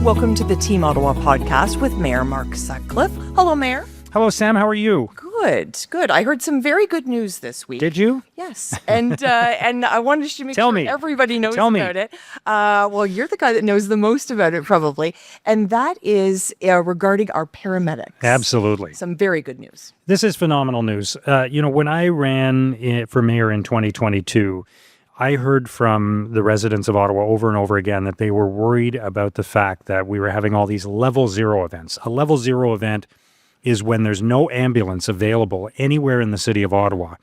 Welcome to the Team Ottawa podcast with Mayor Mark Sutcliffe. Hello, Mayor. Hello, Sam. How are you? Good. I heard some very good news this week. Did you? Yes. And I wanted to make sure everybody knows about it. Well, you're the guy that knows the most about it, probably. And that is regarding our paramedics. Absolutely. Some very good news. This is phenomenal news. When I ran for mayor in 2022, I heard from the residents of Ottawa over and over again that they were worried about the fact that we were having all these level zero events. A level zero event is when there's no ambulance available anywhere in the city of Ottawa.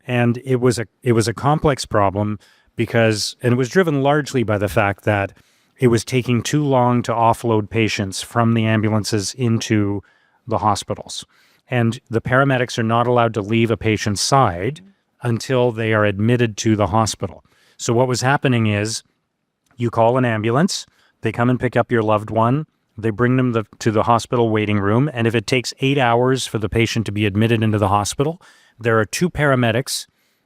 And it was a complex problem because it was driven largely by the fact that it was taking too long to offload patients from the ambulances into the hospitals. And the paramedics are not allowed to leave a patient's side until they are admitted to the hospital. So what was happening is you call an ambulance, they come and pick up your loved one, they bring them to the hospital waiting room, and if it takes 8 hours for the patient to be admitted into the hospital, there are two paramedics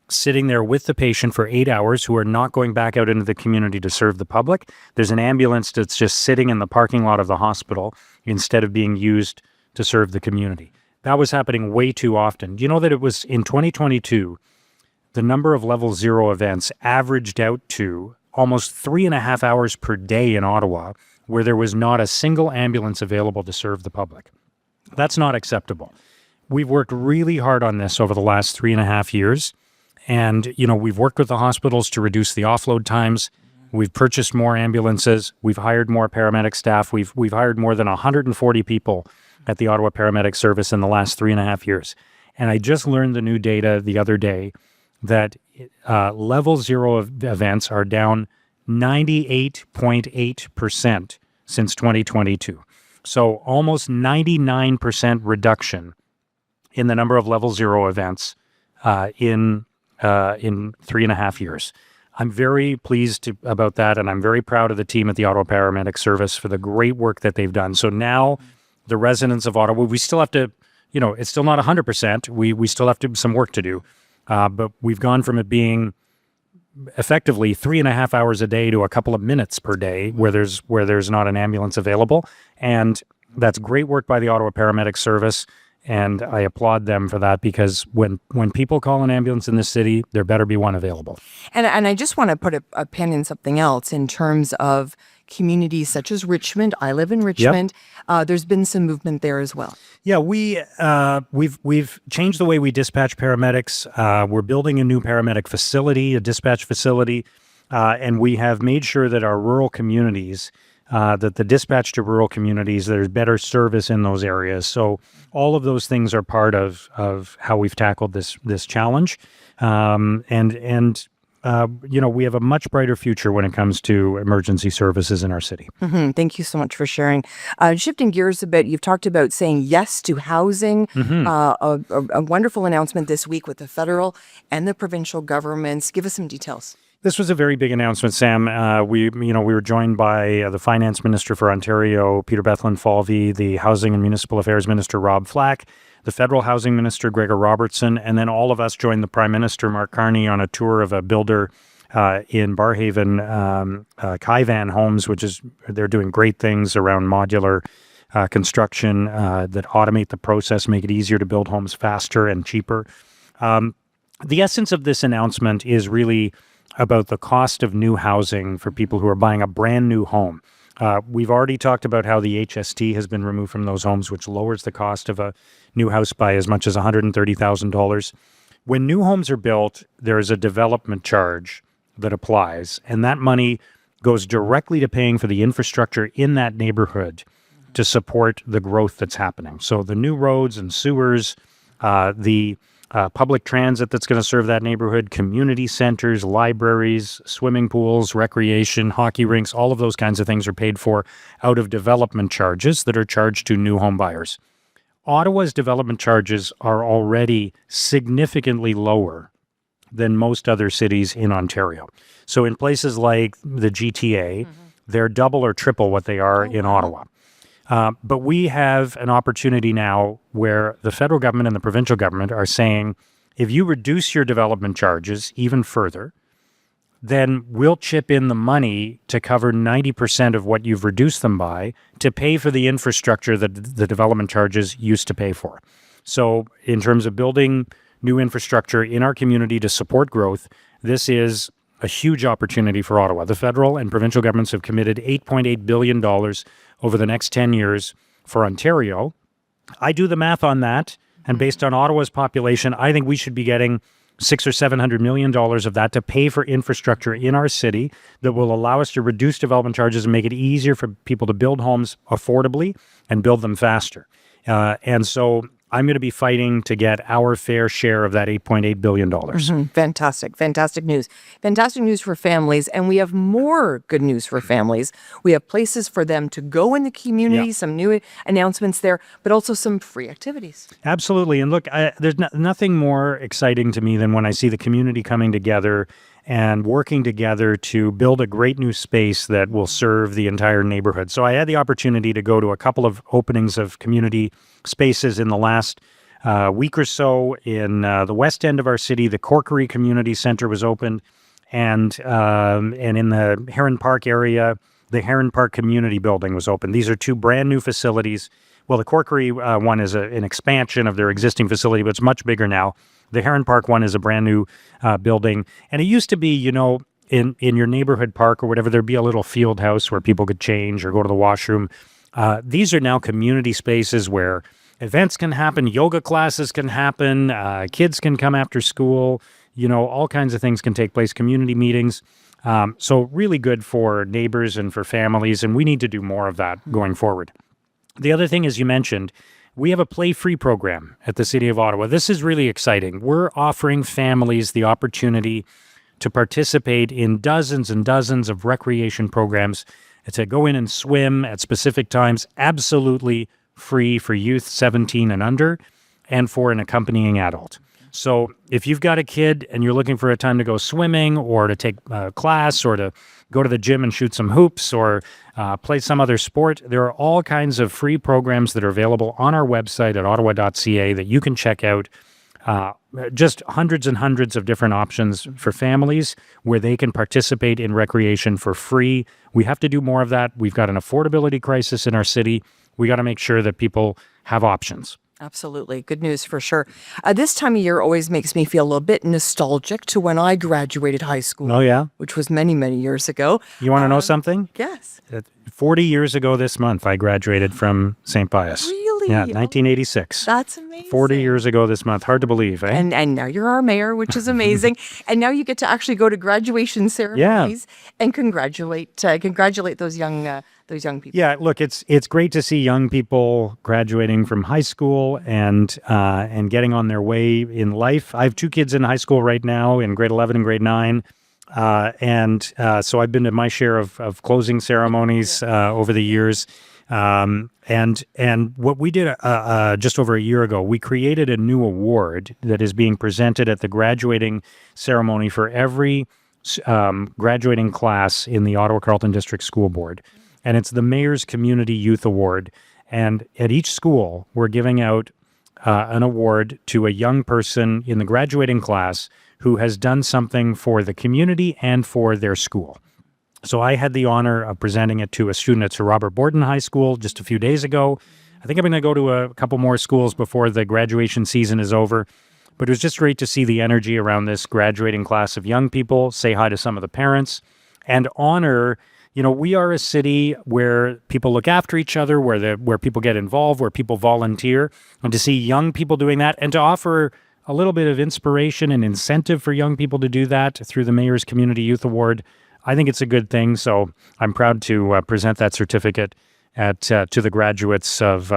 sitting there with the patient for 8 hours who are not going back out into the community to serve the public. There's an ambulance that's just sitting in the parking lot of the hospital instead of being used to serve the community. That was happening way too often. Do you know that it was in 2022, the number of level zero events averaged out to almost 3.5 hours per day in Ottawa, where there was not a single ambulance available to serve the public. That's not acceptable. We've worked really hard on this over the last 3.5 years. And, we've worked with the hospitals to reduce the offload times. We've purchased more ambulances. We've hired more paramedic staff. We've hired more than 140 people at the Ottawa Paramedic Service in the last 3.5 years. And I just learned the new data the other day that level zero events are down 98.8% since 2022. So almost 99% reduction in the number of level zero events in 3.5 years. I'm very pleased about that, and I'm very proud of the team at the Ottawa Paramedic Service for the great work that they've done. So now the residents of Ottawa, we still have to, it's still not 100%. We still have some work to do, but we've gone from it being effectively 3.5 hours a day to a couple of minutes per day where there's not an ambulance available. And that's great work by the Ottawa Paramedic Service. And I applaud them for that, because when people call an ambulance in this city, there better be one available. And I just want to put a pin in something else in terms of communities such as Richmond. I live in Richmond. Yep. There's been some movement there as well. Yeah, we've changed the way we dispatch paramedics. We're building a new paramedic facility, a dispatch facility, and we have made sure that our rural communities, that the dispatch to rural communities, there's better service in those areas. So all of those things are part of how we've tackled this challenge. We have a much brighter future when it comes to emergency services in our city. Mm-hmm. Thank you so much for sharing. Shifting gears a bit, you've talked about saying yes to housing. Mm-hmm. A wonderful announcement this week with the federal and the provincial governments. Give us some details. This was a very big announcement, Sam. We were joined by the Finance Minister for Ontario, Peter Bethlen-Falvey, the Housing and Municipal Affairs Minister, Rob Flack, the Federal Housing Minister, Gregor Robertson, and then all of us joined the Prime Minister, Mark Carney, on a tour of a builder in Barrhaven, Kaivan Homes, they're doing great things around modular construction that automate the process, make it easier to build homes faster and cheaper. The essence of this announcement is really about the cost of new housing for people who are buying a brand new home. We've already talked about how the HST has been removed from those homes, which lowers the cost of a new house by as much as $130,000. When new homes are built, there is a development charge that applies, and that money goes directly to paying for the infrastructure in that neighborhood to support the growth that's happening. So the new roads and sewers, the public transit that's going to serve that neighborhood, community centers, libraries, swimming pools, recreation, hockey rinks, all of those kinds of things are paid for out of development charges that are charged to new home buyers. Ottawa's development charges are already significantly lower than most other cities in Ontario. So in places like the GTA, they're double or triple what they are in Ottawa. But we have an opportunity now where the federal government and the provincial government are saying, if you reduce your development charges even further, then we'll chip in the money to cover 90% of what you've reduced them by to pay for the infrastructure that the development charges used to pay for. So in terms of building new infrastructure in our community to support growth, this is a huge opportunity for Ottawa. The federal and provincial governments have committed $8.8 billion over the next 10 years for Ontario. I do the math on that, and based on Ottawa's population, I think we should be getting $600 or $700 million of that to pay for infrastructure in our city that will allow us to reduce development charges and make it easier for people to build homes affordably and build them faster. And so I'm going to be fighting to get our fair share of that $8.8 billion. Fantastic. Fantastic news. Fantastic news for families. And we have more good news for families. We have places for them to go in the community, some new announcements there, but also some free activities. Absolutely. And look, there's nothing more exciting to me than when I see the community coming together and working together to build a great new space that will serve the entire neighborhood. So I had the opportunity to go to a couple of openings of community spaces in the last week or so. In the west end of our city, the Corkery Community Center was opened, and in the Heron Park area, the Heron Park Community Building was opened. These are two brand new facilities. Well, the Corkery one is an expansion of their existing facility, but it's much bigger now. The Heron Park one is a brand new building. And it used to be, in your neighborhood park or whatever, there'd be a little field house where people could change or go to the washroom. These are now community spaces where events can happen, yoga classes can happen, kids can come after school, all kinds of things can take place, community meetings. So really good for neighbors and for families, and we need to do more of that going forward. The other thing, as you mentioned, we have a Play Free program at the City of Ottawa. This is really exciting. We're offering families the opportunity to participate in dozens and dozens of recreation programs, to go in and swim at specific times, absolutely free for youth 17 and under, and for an accompanying adult. So if you've got a kid and you're looking for a time to go swimming or to take a class or to go to the gym and shoot some hoops or play some other sport, there are all kinds of free programs that are available on our website at ottawa.ca that you can check out. Just hundreds and hundreds of different options for families where they can participate in recreation for free. We have to do more of that. We've got an affordability crisis in our city. We got to make sure that people have options. Absolutely. Good news for sure. This time of year always makes me feel a little bit nostalgic to when I graduated high school. Oh, yeah? Which was many, many years ago. You want to know something? Yes. 40 years ago this month, I graduated from St. Pius. Really? Yeah, 1986. That's amazing. 40 years ago this month. Hard to believe, eh? And now you're our mayor, which is amazing. And now you get to actually go to graduation ceremonies and congratulate those young people. Yeah, look, it's great to see young people graduating from high school and getting on their way in life. I have two kids in high school right now, in grade 11 and grade 9. So I've been to my share of closing ceremonies over the years. And what we did just over a year ago, we created a new award that is being presented at the graduating ceremony for every graduating class in the Ottawa Carleton District School Board. And it's the Mayor's Community Youth Award. And at each school, we're giving out an award to a young person in the graduating class who has done something for the community and for their school. So I had the honor of presenting it to a student at Sir Robert Borden High School just a few days ago. I think I'm going to go to a couple more schools before the graduation season is over. But it was just great to see the energy around this graduating class of young people, say hi to some of the parents, and honor. We are a city where people look after each other, where people get involved, where people volunteer, and to see young people doing that and to offer a little bit of inspiration and incentive for young people to do that through the Mayor's Community Youth Award, I think it's a good thing. So I'm proud to present that certificate to the graduates of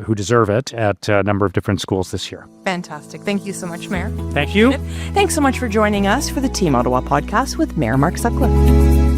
who deserve it at a number of different schools this year. Fantastic. Thank you so much, Mayor. Thank you. Thanks so much for joining us for the Team Ottawa podcast with Mayor Mark Sutcliffe.